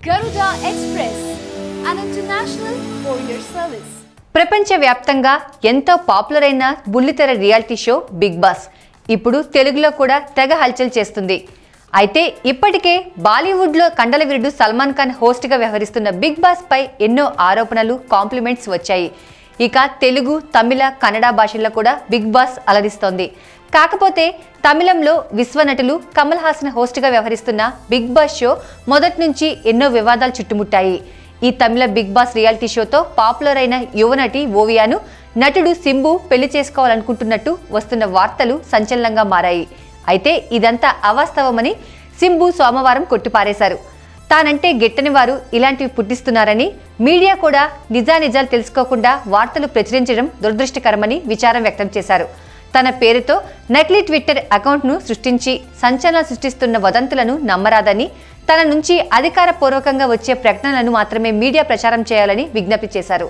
Garuda Express, an international courier service. ప్రపంచవ్యాప్తంగా ఎంతో popular అయిన బుల్లితెర రియాలిటీ షో బిగ్ బాస్ ఇప్పుడు తెలుగులో కూడా తెగ హల్చల్ చేస్తుంది. అయితే ఇప్పటికే బాలీవుడ్లో కండలవిరుడు సల్మాన్ ఖాన్ హోస్ట్గా వ్యవహరిస్తున్న బిగ్ బాస్ పై ఎన్నో ఆరోపణలు, కాంప్లిమెంట్స్ వచ్చాయి. ఇక తెలుగు, తమిళ, కన్నడ భాషల్లో కూడా బిగ్ బాస్ అలరిస్తోంది. కాకపోతే తమిళంలో విశ్వనటులు కమల్ హాసన్ హోస్ట్గా వ్యవహరిస్తున్న బిగ్ బాస్ షో మొదటి నుంచి ఎన్నో వివాదాలు చుట్టుముట్టాయి. ఈ తమిళ బిగ్ బాస్ రియాలిటీ షోతో పాపులర్ అయిన యువనటి ఓవియాను నటుడు సింబు పెళ్లి చేసుకోవాలనుకుంటున్నట్టు వస్తున్న వార్తలు సంచలనంగా మారాయి. అయితే ఇదంతా అవాస్తవమని సింబు సోమవారం కొట్టిపారేశారు. తానంటే గిట్టని వారు ఇలాంటివి పుట్టిస్తున్నారని, మీడియా కూడా నిజానిజాలు తెలుసుకోకుండా వార్తలు ప్రచురించడం దురదృష్టకరమని విచారం వ్యక్తం చేశారు. తన పేరుతో నకిలీ ట్విట్టర్ అకౌంట్ను సృష్టించి సంచలనం సృష్టిస్తున్న వదంతులను నమ్మరాదని, తన నుంచి అధికారపూర్వకంగా వచ్చే ప్రకటనలను మాత్రమే మీడియా ప్రచారం చేయాలని విజ్ఞప్తి చేశారు.